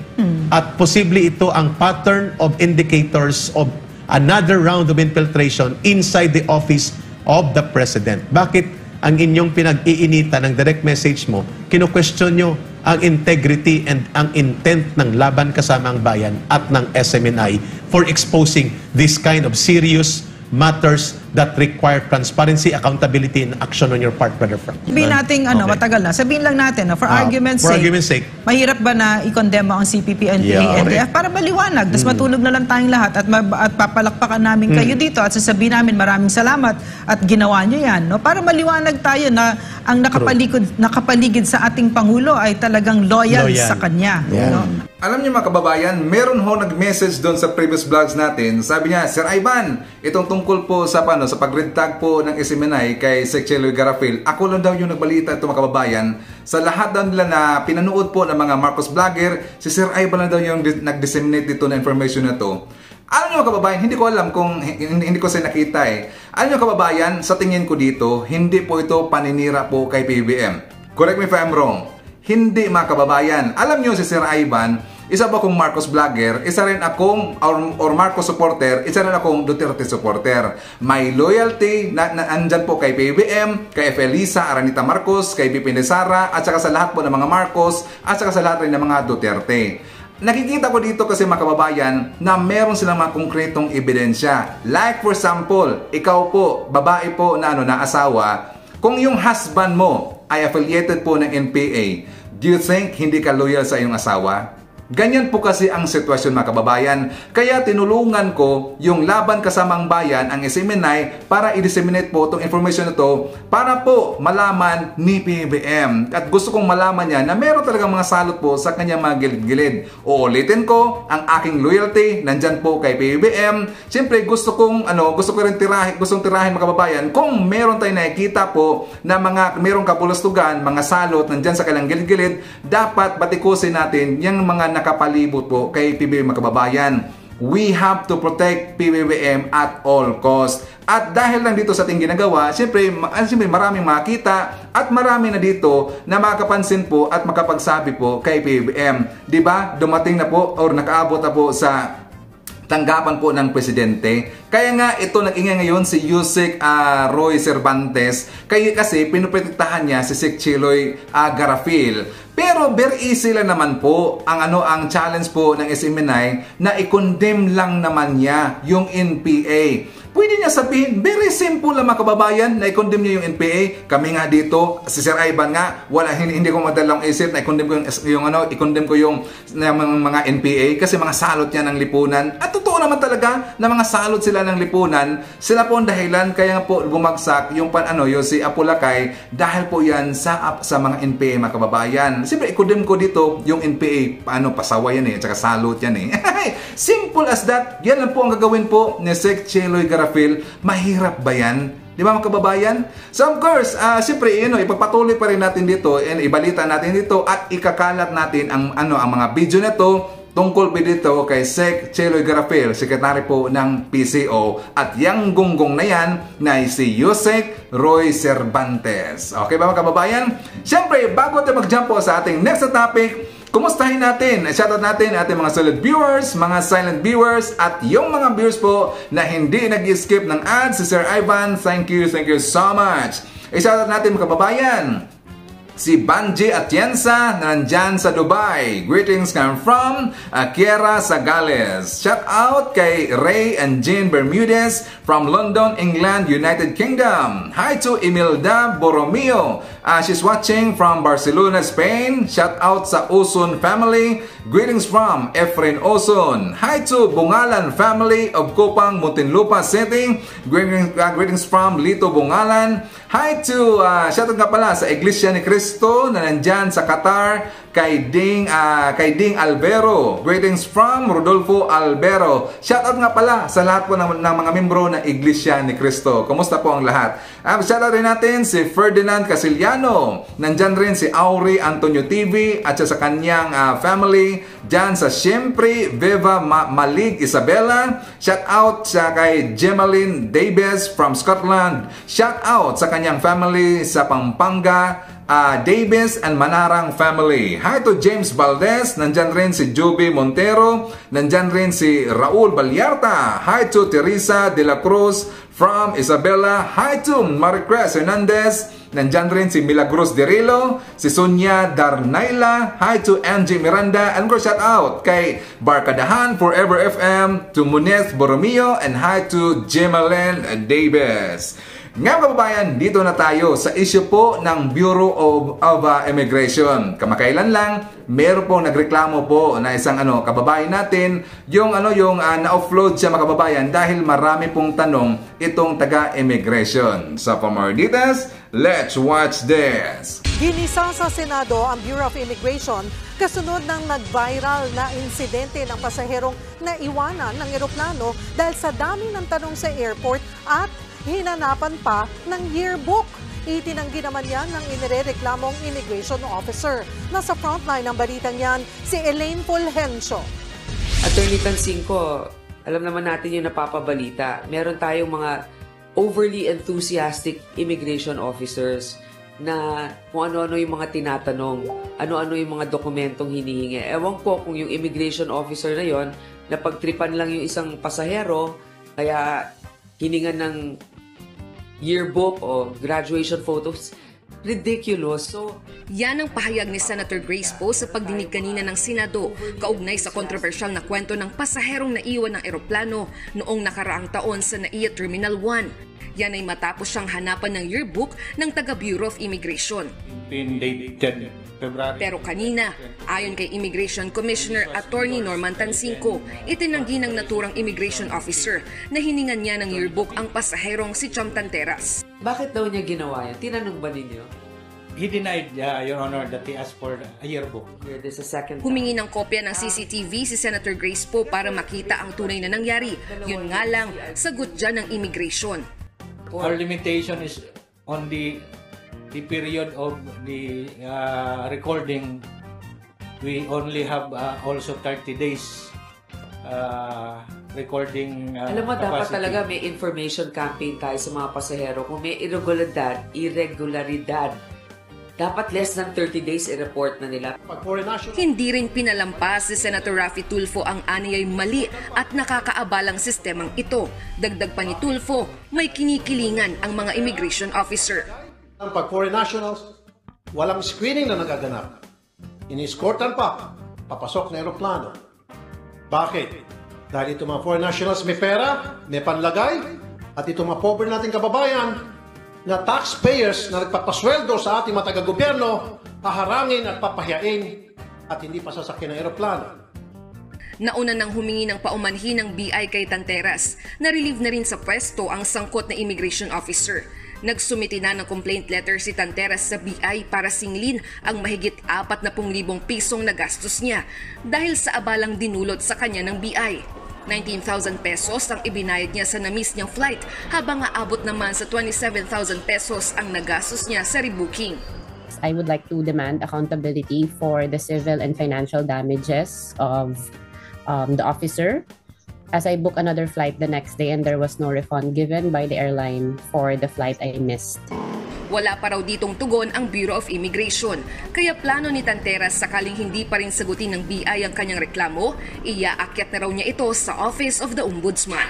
At posible ito ang pattern of indicators of another round of infiltration inside the office of the President. Bakit ang inyong pinag-iinitan ng direct message mo, kinu-question nyo ang integrity and ang intent ng Laban Kasama ang Bayan at ng SMNI for exposing this kind of serious matters that require transparency, accountability, and action on your part, Brother Frank. Sabihin natin, matagal na. Sabihin lang natin, for argument's sake, mahirap ba na i-condemn ang CPP, NPA, NDF para maliwanag. Tapos matulog na lang tayong lahat at papalakpakan namin kayo dito at sasabihin namin maraming salamat at ginawa nyo yan. No? Para maliwanag tayo na ang nakapaligid sa ating Pangulo ay talagang loyal. Sa kanya. No? Alam niyo mga kababayan, meron ho nag-message doon sa previous vlogs natin. Sabi niya, Sir Ivan, itong tungkol po sa sa pag-red-tag po ng SMNI kay Sec. Cheloy Garapil, ako lang daw yung nagbalita ito mga kababayan. Sa lahat daw nila na pinanood po ng mga Marcos vlogger, si Sir Ivan lang daw yung nag-disseminate dito na information na to. Alam nyo kababayan, hindi ko alam kung hindi ko siya nakita eh. Alam nyo kababayan, sa tingin ko dito, hindi po ito paninira po kay PBBM. Correct me if I'm wrong. Hindi mga kababayan. Alam nyo si Sir Ivan, isa po akong Marcos vlogger, isa rin akong or Marcos supporter, isa rin akong Duterte supporter. May loyalty na andyan po kay PBBM, kay Felisa Aranita Marcos, kay BP Sara, at saka sa lahat po ng mga Marcos, at saka sa lahat rin ng mga Duterte. Nakikita ko dito kasi mga kababayan na meron silang mga konkretong ebidensya. Like for example, ikaw po, babae po na na asawa, kung yung husband mo ay affiliated po ng NPA, do you think hindi ka loyal sa iyong asawa? Ganyan po kasi ang sitwasyon mga kababayan. Kaya tinulungan ko yung Laban Kasamang Bayan, ang SMNI, para i-disseminate po itong information na ito para po malaman ni PBBM. At gusto kong malaman niya na meron talagang mga salot po sa kanyang mga gilid-gilid. Uulitin ko, ang aking loyalty nandyan po kay PBBM. Siyempre gusto ko rin tirahin mga kababayan kung meron tayong nakikita po na merong kapulastugan, mga salot nandyan sa kanilang gilid-gilid, dapat batikusin natin yung mga nakapalibot po kay PBBM mga kababayan. We have to protect PBBM at all cost. At dahil lang dito sa ating ginagawa, siyempre maraming makita at marami na dito na makapansin po at makapagsabi po kay PBBM. Diba? Dumating na po or nakaabot na po sa tanggapan po ng presidente. Kaya nga ito nag-ingay ngayon si Yusek Roy Cervantes kasi pinuprotektahan niya si Sec Cheloy Garafil. Pero very easy lang naman po ang challenge po ng SMNI na i-condemn lang naman niya yung NPA. Pwede niya sabihin, very simple lang mga kababayan, na i-condemn niya yung NPA. Kami nga dito, si Sir Ivan nga, hindi ko madalang isip na i-condemn ko yung mga NPA kasi mga salot niya ng lipunan. At totoo naman talaga na mga salot sila ng lipunan. Sila po ang dahilan kaya po bumagsak yung si Apulacay dahil po yan sa mga NPA mga kababayan. Siyempre, i-condemn ko dito yung NPA, pasawa yan tsaka salot yan Simple as that. Yan lang po ang gagawin po ni Sec Cheloy Garafil. Mahirap ba yan? Di ba mga kababayan? So of course, siyempre, ipagpatuloy pa rin natin dito, ibalita natin dito at ikakalat natin ang mga video na to tungkol dito kay Sec Cheloy Garafil, sekretary po ng PCO, at yang gunggong na yan na si Yusek Roy Cervantes. Okay ba mga kababayan? Siyempre, bago tayo mag-jump po sa ating next topic, kumustahin natin, shoutout natin ating mga solid viewers, mga silent viewers, at yung mga viewers po na hindi nag-skip ng ads, si Sir Ivan, thank you so much. Shoutout natin mga kababayan, si Banji Atienza na nandyan sa Dubai. Greetings come from Kiera Sagales. Shout out kay Ray and Jean Bermudez from London, England, United Kingdom. Hi to Imelda Borromeo. She's watching from Barcelona, Spain. Shout out sa Oson family. Greetings from Efren Oson. Hi to Bungalan family of Kupang, Muntinlupa City. Greetings from Lito Bungalan. Hi to, shoutout nga pala sa Iglesia ni Cristo na nandyan sa Qatar, kay Ding Albero. Greetings from Rodolfo Albero. Shoutout nga pala sa lahat po ng mga membro ng Iglesia ni Cristo. Kumusta po ang lahat? Shoutout rin natin si Ferdinand Casiliano. Nandyan rin si Auri Antonio TV at sa kanyang family. Dyan sa Siyempre Viva Malig Isabella. Shoutout sa kay Gemaline Davis from Scotland. Shoutout sa kanyang family sa Pampanga, Davis and Manarang family. Hi to James Valdez. Nandyan rin si Juby Montero. Nandyan rin si Raul Balyarta. Hi to Teresa De La Cruz from Isabela. Hi to Maricres Hernandez. Nandyan rin si Milagros Derilo, si Sonia Darnaila. Hi to Angie Miranda. And shout out kay Barkadahan, Forever FM, to Munez Borromeo, and hi to Jemalen Davis. Ngayon kababayan, dito na tayo sa issue po ng Bureau of Immigration. Kamakailan lang, meron pong nagreklamo po na isang kababayan natin, yung na-offload siya mga kababayan dahil marami pong tanong itong taga-immigration. So for more details, let's watch this. Ginisa sa Senado ang Bureau of Immigration kasunod ng nag-viral na insidente ng pasaherong naiwanan ng eroplano dahil sa dami ng tanong sa airport at hinanapan pa ng yearbook. Itinanggi naman yan ng inirereklamong immigration officer. Nasa frontline ng balitang yan, si Elaine Fulgencio. Attorney Tansinko, alam naman natin yung napapabalita. Meron tayong mga overly enthusiastic immigration officers na kung ano-ano yung mga tinatanong, ano-ano yung mga dokumentong hinihingi. Ewan ko kung yung immigration officer na yon, napagtripan lang yung isang pasahero, kaya hiningan ng yearbook o graduation photos. Ridiculous. So, yan ang pahayag ni Senator Grace Poe sa pagdinig kanina ng Senado kaugnay sa kontrobersyal na kwento ng pasaherong naiwan ng eroplano noong nakaraang taon sa NAIA Terminal 1. Yan ay matapos siyang hanapan ng yearbook ng taga Bureau of Immigration. Pero kanina, ayon kay Immigration Commissioner Attorney Norman Tansinco, itinanggi ng naturang immigration officer na hiningan niya ng yearbook ang pasaherong si Cham Tanteras. bakit daw niya ginawa yan? Tinanong ba ninyo? He denied, Your Honor, that he asked for a yearbook. Here, this is second time. Humingi ng kopya ng CCTV si Senator Grace Poe para makita ang tunay na nangyari. Yun nga lang, sagot dyan ng immigration. Our limitation is on the period of the recording. We only have also 30 days recording Alam mo, dapat capacity. talaga may information campaign tayo sa mga pasahero. Kung may irregularidad, dapat less than 30 days i-report na nila. Hindi rin pinalampas si Senator Raffy Tulfo ang aniyay mali at nakakaabalang sistemang ito. Dagdag pa ni Tulfo, may kinikilingan ang mga immigration officer. Pag foreign nationals, walang screening na nagaganap. Iniskortan pa, papasok na eroplano. Bakit? Dahil itong mga foreign nationals may pera, may panlagay, at itong mga pobre nating kababayan na taxpayers na nagpapasweldo sa ating mga taga-gobyerno, haharangin at papahiyain at hindi pa sasakyan ng eroplano. Nauna nang humingi ng paumanhin ng BI kay Tanteras. Na-relieve na rin sa pwesto ang sangkot na immigration officer. Nagsumiti na ng complaint letter si Tanteras sa BI para singlin ang mahigit 40,000 pisong nagastos niya dahil sa abalang dinulot sa kanya ng BI. 19,000 pesos ang ibinayad niya sa na-miss niyang flight habang aabot naman sa 27,000 pesos ang nagastos niya sa rebooking. I would like to demand accountability for the civil and financial damages of the officer, as I booked another flight the next day and there was no refund given by the airline for the flight I missed. Wala pa raw ditong tugon ang Bureau of Immigration, kaya plano ni Tanteras sakaling hindi pa rin sagutin ng BI ang kanyang reklamo, iaakyat na raw niya ito sa Office of the Ombudsman.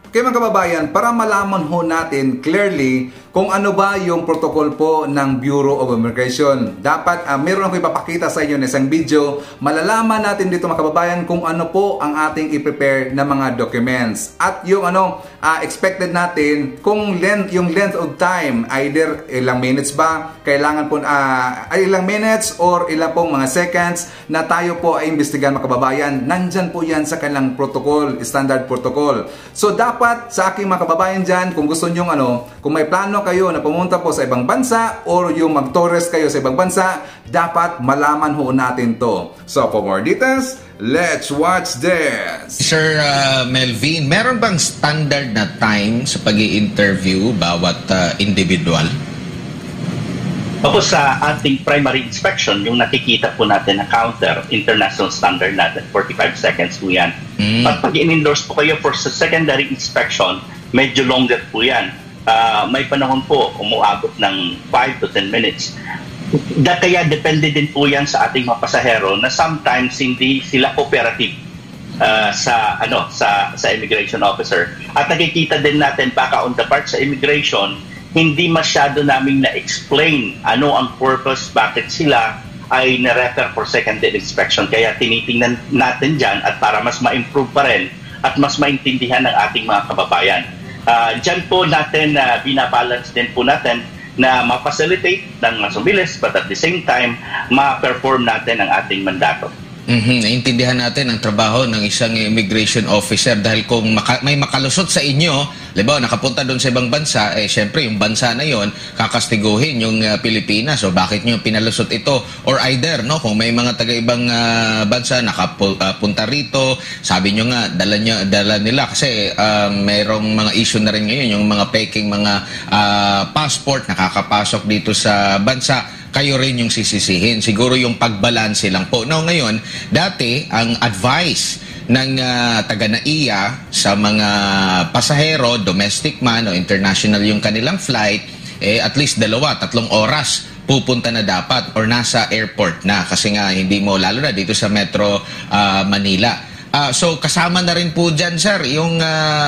Kaya mga kababayan, para malaman ho natin clearly kung ano ba yung protocol po ng Bureau of Immigration. Dapat meron ako ipapakita sa inyo na isang video. Malalaman natin dito mga kababayan kung ano po ang ating i-prepare na mga documents. At yung expected natin kung yung length of time, either ilang minutes ba, kailangan po ilang minutes or ilang pong mga seconds na tayo po ay imbestigahan mga kababayan. Nandyan po yan sa kanilang protocol, standard protocol. So dapat sa aking mga kababayan dyan, kung gusto nyo kung may plano kayo na pumunta po sa ibang bansa or yung mag-tourist kayo sa ibang bansa, dapat malaman ho natin to. So for more details, let's watch this. Sir Melvin, meron bang standard na time sa pag-i-interview bawat individual? Tapos sa ating primary inspection, yung nakikita po natin na counter, international standard natin, 45 seconds po yan. At pag in-endorse po kayo for sa secondary inspection, medyo longer po yan. May panahon po umuabot ng 5 to 10 minutes. Kaya depende din po yan sa ating mga pasahero na sometimes hindi sila cooperative sa immigration officer. At nakikita din natin baka on the part sa immigration, hindi masyado naming na-explain ano ang purpose, bakit sila ay na-refer for secondary inspection. Kaya tinitingnan natin dyan at para mas ma-improve pa rin at mas maintindihan ng ating mga kababayan. Dyan po natin binabalance din po natin na ma-facilitate ng mas mabilis but at the same time ma-perform natin ang ating mandato. Naintindihan natin ang trabaho ng isang immigration officer dahil kung may makalusot sa inyo, libaw, nakapunta doon sa ibang bansa, syempre yung bansa na yon kakastiguhin yung Pilipinas. So bakit nyo pinalusot ito? Or either, kung may mga taga-ibang bansa nakapunta rito, sabi nyo nga, dala nila kasi mayroong mga issue na rin ngayon, yung mga peking mga passport nakakapasok dito sa bansa. Kayo rin yung sisisihin. Siguro yung pagbalanse lang po. Ngayon, dati, ang advice ng taga-NAIA sa mga pasahero, domestic man o international yung kanilang flight, at least 2-3 oras pupunta na dapat or nasa airport na kasi nga hindi mo, lalo na dito sa Metro Manila. So kasama na rin po dyan, sir, yung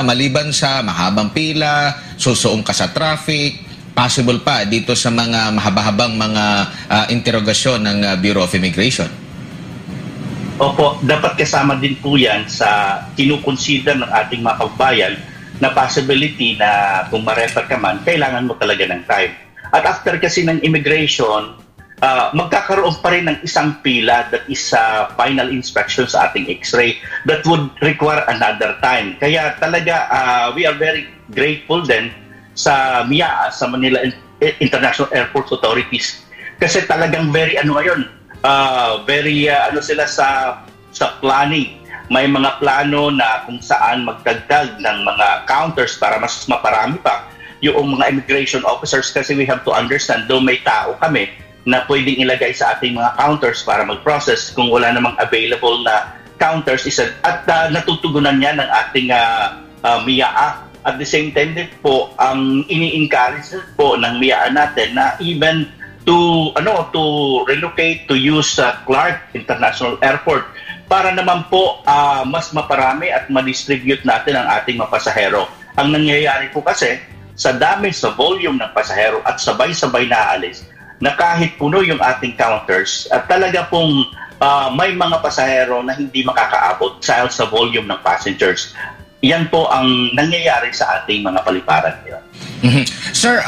maliban sa mahabang pila, susuong ka sa traffic, possible pa dito sa mga mahaba-habang mga interogasyon ng Bureau of Immigration. Opo, dapat kasama din po yan sa kinukonsider ng ating mga kababayan na possibility na kung ma-refer ka man, kailangan mo talaga ng time. At after kasi ng immigration, magkakaroon pa rin ng isang pila that is final inspection sa ating x-ray that would require another time. Kaya talaga we are very grateful din sa MIA, sa Manila International Airport Authorities. Kasi talagang very sila sa planning. May mga plano na kung saan magdagdag ng mga counters para mas maparami pa yung mga immigration officers, kasi we have to understand, though may tao kami na pwedeng ilagay sa ating mga counters para mag-process, kung wala namang available na counters, at natutugunan niya ng ating MIA. At the same time din po, ang ini-encourage po ng MIA natin na even to relocate, to use Clark International Airport para naman po mas maparami at ma-distribute natin ang ating mga pasahero. Ang nangyayari po kasi, sa dami sa volume ng pasahero at sabay-sabay na aalis, na kahit puno yung ating counters, at talaga pong may mga pasahero na hindi makakaabot dahil sa volume ng passengers. Yan po ang nangyayari sa ating mga paliparan ngayon. Sir,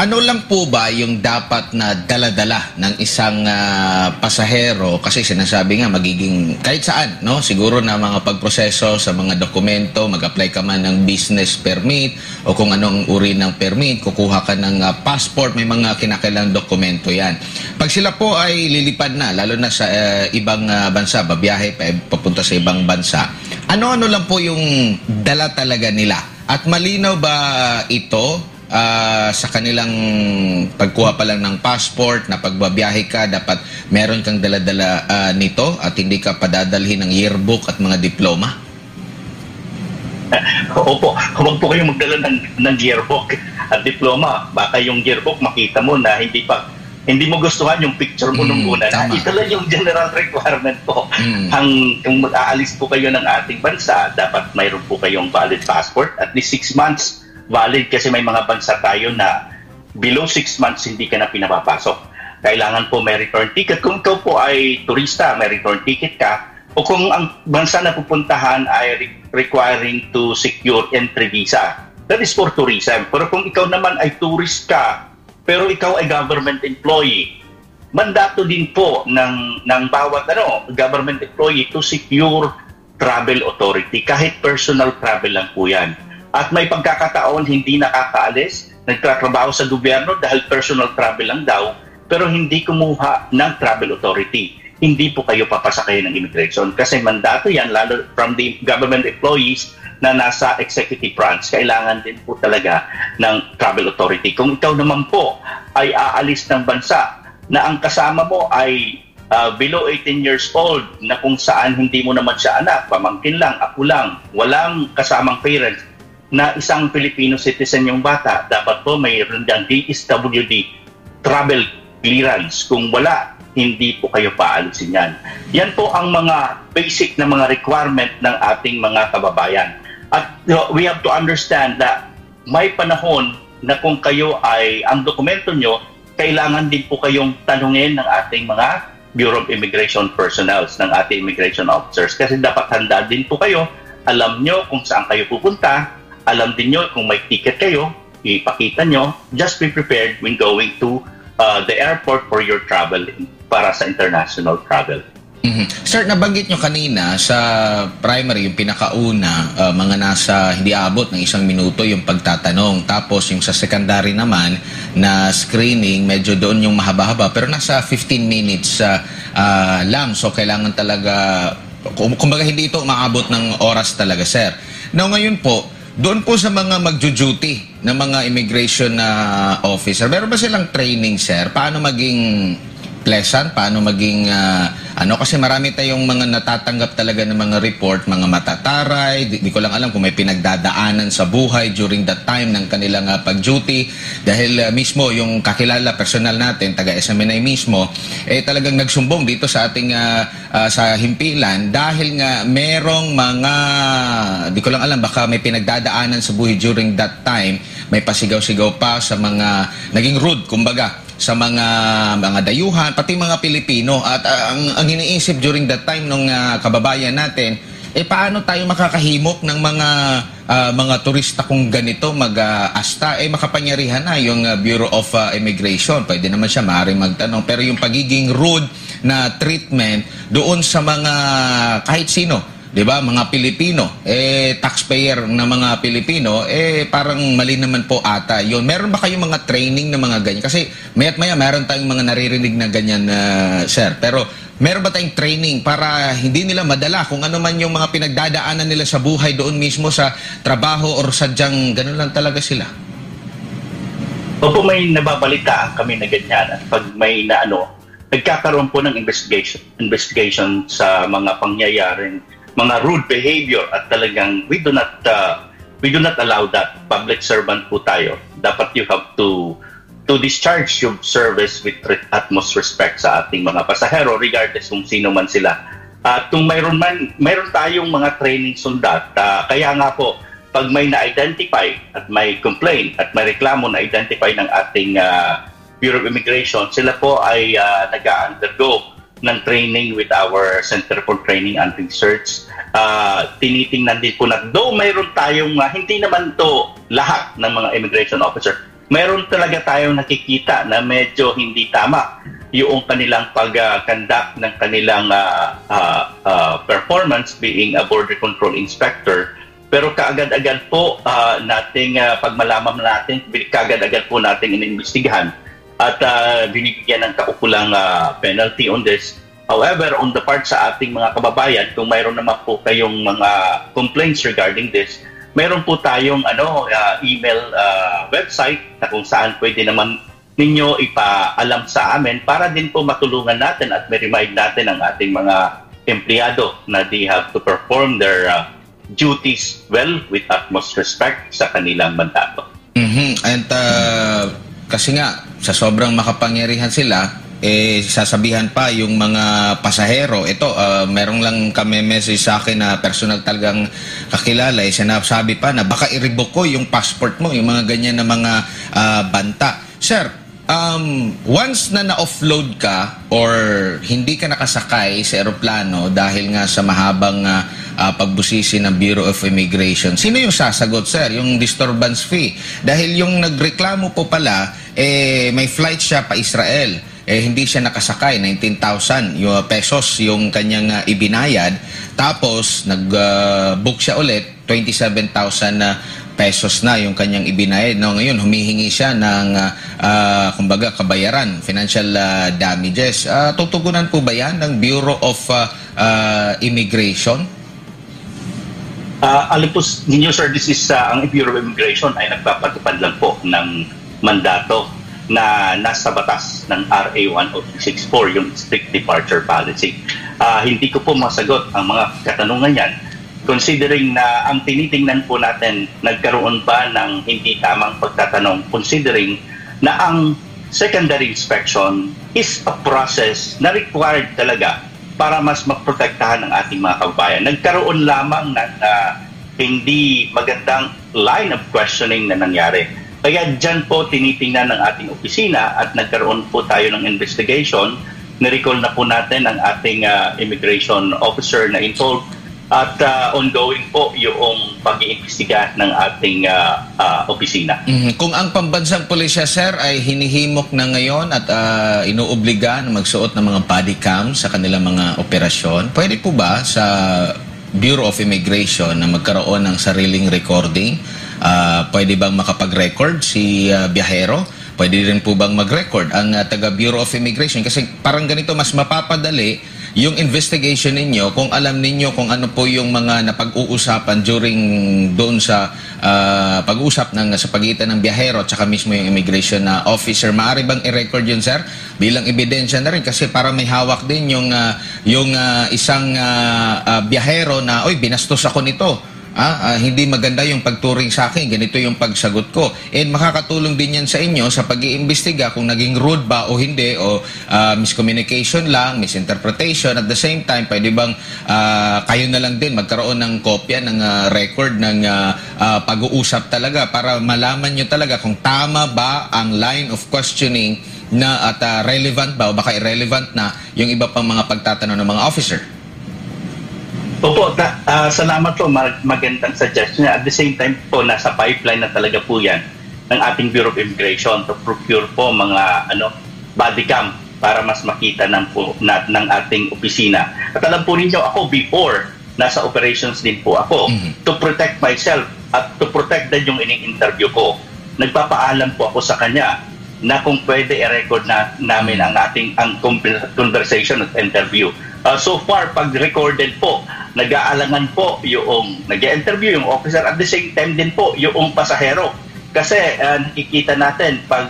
ano lang po ba yung dapat na dala-dala ng isang pasahero? Kasi sinasabi nga magiging kahit saan, no? Siguro na mga pagproseso sa mga dokumento, mag-apply ka man ng business permit o kung anong uri ng permit, kukuha ka ng passport, may mga kinakailangang dokumento yan. Pag sila po ay lilipad na, lalo na sa ibang bansa, babiyahe papunta sa ibang bansa, ano-ano lang po yung dala talaga nila? At malinaw ba ito sa kanilang pagkuha pa lang ng passport na pagbabiyahe ka, dapat meron kang dala-dala nito at hindi ka padadalhin ng yearbook at mga diploma? Opo, huwag po kayong magdala ng yearbook at diploma. Baka yung yearbook makita mo na hindi mo gustuhan yung picture mo nung una. Ito lang yung general requirement po. Kung mag-aalis po kayo ng ating bansa, dapat mayroon po kayong valid passport, at least 6 months valid, kasi may mga bansa tayo na below 6 months hindi ka na pinapapasok. Kailangan po may return ticket. Kung ikaw po ay turista, may return ticket ka, o kung ang bansa na pupuntahan ay requiring to secure entry visa, that is for tourism. Pero kung ikaw naman ay tourist ka, pero ikaw ay government employee, mandato din po ng bawat government employee to secure travel authority. Kahit personal travel lang po yan. At may pagkakataon hindi nakakaalis, nagtatrabaho sa gobyerno dahil personal travel lang daw, pero hindi kumuha ng travel authority. Hindi po kayo papasakay ng immigration kasi mandato yan, lalo from the government employees na nasa executive branch, kailangan din po talaga ng travel authority. Kung ikaw naman po ay aalis ng bansa na ang kasama mo ay below 18 years old, na kung saan hindi mo naman siya anak, pamangkin lang, ako lang, walang kasamang parents, na isang Filipino citizen yung bata, dapat po mayroon dyan DSWD travel clearance. Kung wala, hindi po kayo paalisin yan. Yan po ang mga basic na mga requirement ng ating mga kababayan. At we have to understand that may panahon na kung kayo ay, ang dokumento nyo, kailangan din po kayong tanungin ng ating mga Bureau of Immigration personnels, ng ating immigration officers. Kasi dapat handa din po kayo, alam nyo kung saan kayo pupunta, alam din nyo kung may ticket kayo, ipakita nyo, just be prepared when going to the airport for your travel, para sa international travel. Sir, nabanggit nyo kanina sa primary, yung pinakauna, mga nasa hindi abot ng 1 minuto yung pagtatanong. Tapos yung sa secondary naman na screening, medyo doon yung mahaba-haba. Pero nasa 15 minutes lang. So kailangan talaga, kumbaga hindi ito maabot ng oras talaga, sir. Now ngayon po, doon po sa mga magjo-duty na mga immigration officer, meron ba silang training, sir? Paano maging pleasant, paano maging kasi marami tayong mga natatanggap talaga ng mga report, mga matataray, di ko lang alam kung may pinagdadaanan sa buhay during that time ng kanilang pag-duty dahil mismo yung kakilala personal natin, taga SMNI mismo, talagang nagsumbong dito sa ating sa himpilan dahil nga merong mga, di ko lang alam, baka may pinagdadaanan sa buhay during that time, may pasigaw-sigaw pa sa mga naging rude, kumbaga, sa mga dayuhan, pati mga Pilipino. At ang iniisip during that time ng kababayan natin, paano tayo makakahimok ng mga turista kung ganito mag-asta? Makapangyarihan na yung Bureau of Immigration. Pwede naman siya maaaring magtanong. Pero yung pagiging rude na treatment doon sa mga kahit sino, di ba, mga Pilipino, taxpayer na mga Pilipino, parang mali naman po ata yun. Meron ba kayong mga training na mga ganyan? Kasi maya't maya, meron tayong mga naririnig na ganyan, sir. Pero meron ba tayong training para hindi nila madala kung ano man yung mga pinagdadaanan nila sa buhay doon mismo sa trabaho or sadyang ganun lang talaga sila? Opo, may nababalitaan kami na ganyan. At pag may nagkakaroon po ng investigation sa mga pangyayaring mga rude behavior at talagang we do not allow that. Public servant po tayo. Dapat you have to discharge your service with utmost respect sa ating mga pasahero regardless kung sino man sila. At kung mayroon tayong mga training sundat, kaya nga po pag may na-identify at may complaint at may reklamo na-identify ng ating Bureau of Immigration, sila po ay nag-undergo ng training with our Center for Training and Research. Tinitingnan din po na, though mayroon tayong, hindi naman to lahat ng mga immigration officer, mayroon talaga tayong nakikita na medyo hindi tama yung kanilang pag-conduct ng kanilang performance being a border control inspector. Pero kaagad-agad po pag malaman natin, kaagad-agad po natin inimbestigahan at binibigyan ng kaukulang penalty on this. However, on the part sa ating mga kababayan, kung mayroon naman po kayong mga complaints regarding this, mayroon po tayong email website na kung saan pwede naman ninyo ipaalam sa amin para din po matulungan natin at may-remind natin ang ating mga empleyado na they have to perform their duties well with utmost respect sa kanilang mandato. And kasi nga, sa sobrang makapangyarihan sila, sasabihan pa yung mga pasahero. Ito, merong lang kami message sa akin na personal talagang kakilala. Sinasabi pa na baka i-revoke ko yung passport mo, yung mga ganyan na mga banta. Sir, once na na-offload ka or hindi ka nakasakay sa eroplano dahil nga sa mahabang pagbusisi ng Bureau of Immigration, sino yung sasagot, sir? Yung disturbance fee. Dahil yung nagreklamo po pala, may flight siya pa Israel. Hindi siya nakasakay, 19,000 pesos yung kanyang ibinayad. Tapos, nag-book siya ulit, 27,000 pesos na yung kanyang ibinayad. No, ngayon, humihingi siya ng, kumbaga, kabayaran, financial damages. Tutugunan po ba yan ng Bureau of Immigration? Alam po ninyo, sir, this is ang Bureau of Immigration ay nagpapatupad lang po ng mandato na nasa batas ng RA 10364, yung strict departure policy. Hindi ko po masagot ang mga katanungan yan considering na ang tinitingnan po natin, nagkaroon ba ng hindi tamang pagtatanong considering na ang secondary inspection is a process na required talaga para mas maprotektahan ang ating mga kababayan. Nagkaroon lamang ng hindi magandang line of questioning na nangyari. Kaya dyan po tinitingnan ng ating opisina at nagkaroon po tayo ng investigation. Nirecall na po natin ang ating immigration officer na involved at ongoing po yung pag-iimbestiga ng ating opisina. Kung ang pambansang pulisya, sir, ay hinihimok na ngayon at inuobliga na magsuot ng mga body cam sa kanilang mga operasyon, pwede po ba sa Bureau of Immigration na magkaroon ng sariling recording? Pwede bang makapag-record si biyahero? Pwede rin po bang mag-record ang taga Bureau of Immigration? Kasi parang ganito, mas mapapadali yung investigation ninyo, kung alam ninyo kung ano po yung mga napag-uusapan during doon sa pag-usap sa pagitan ng biyahero at saka mismo yung immigration officer. Maaari bang i-record yun, sir? Bilang ebidensya na rin kasi para may hawak din yung isang biyahero na, oy, binastos ako nito. Hindi maganda yung pagturing sa akin, ganito yung pagsagot ko. And makakatulong din yan sa inyo sa pag-iimbestiga kung naging rude ba o hindi, o miscommunication lang, misinterpretation. At the same time, pwede bang kayo na lang din magkaroon ng kopya ng record ng pag-uusap talaga para malaman nyo talaga kung tama ba ang line of questioning na at relevant ba o baka irrelevant na yung iba pang mga pagtatanong ng mga officer. Opo, salamat po, magandang suggestion. At the same time po, nasa pipeline na talaga po yan ng ating Bureau of Immigration to procure po mga body cam para mas makita ng ating opisina. At alam po ninyo, ako before, nasa operations din po ako to protect myself at to protect din yung ini-interview ko. Nagpapaalam po ako sa kanya na kung pwede i-record namin ang ating conversation at interview. So far, pag recorded po, nag-aalangan po yung nag-interview yung officer at the same time din po yung pasahero. Kasi nakikita natin pag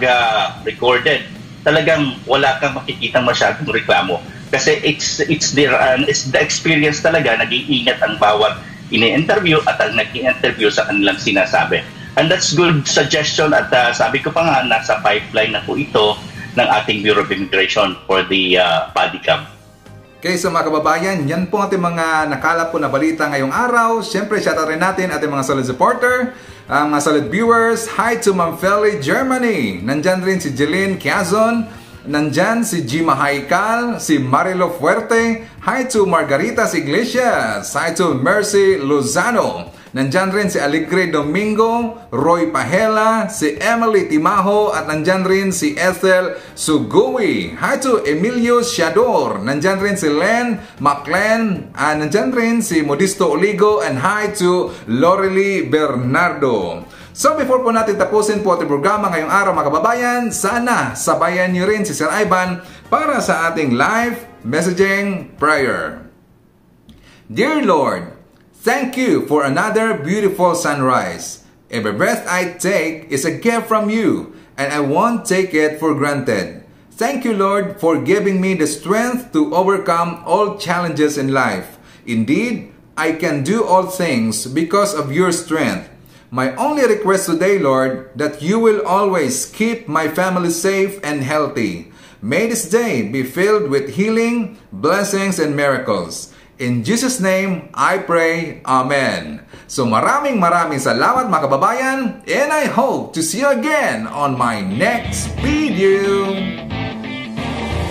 recorded, talagang wala kang makikitang masyadong reklamo. Kasi it's the experience talaga, nag-iingat ang bawat ini-interview at ang nag-i-interview sa kanilang sinasabi. And that's good suggestion at sabi ko pa nga, nasa pipeline na po ito ng ating Bureau of Immigration for the body cam. Okay, so mga kababayan, yan po ating mga nakalap po na balita ngayong araw. Siyempre, shoutout rin natin ating mga solid supporter, mga solid viewers. Hi to Ma'am Feli, Germany. Nandyan rin si Jeline Quezon. Nandyan si Jima Haikal, si Marilo Fuerte. Hi to Margaritas Iglesias. Hi to Mercy Lozano. Nandyan rin si Alegre Domingo, Roy Pahela, si Emily Timaho, at nandyan rin si Ethel Sugui. Hi to Emilio Siador. Nandyan rin si Len Maclen. Nandyan rin si Modisto Oligo. And hi to Lorely Bernardo. So before po natin tapusin po ating programa ngayong araw mga kababayan, sana sabayan niyo rin si Sir Ivan para sa ating live messaging prayer. Dear Lord, thank you for another beautiful sunrise. Every breath I take is a gift from you, and I won't take it for granted. Thank you, Lord, for giving me the strength to overcome all challenges in life. Indeed, I can do all things because of your strength. My only request today, Lord, that you will always keep my family safe and healthy. May this day be filled with healing, blessings, and miracles. In Jesus' name, I pray. Amen. So maraming salamat mga kababayan, and I hope to see you again on my next video.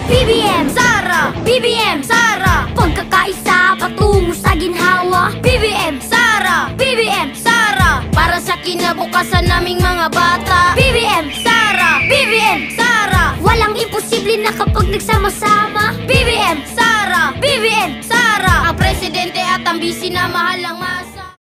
BBM Sara! BBM Sara! Pagkakaisa patungo sa ginhawa. BBM Sara! BBM Sara! Para sa kinabukasan naming mga bata. BBM Sara! BBM Sara! Walang imposible na kapag nagsama-sama. BBM Sara! BBM Sara! Ang presidente at ang bisi na mahal ang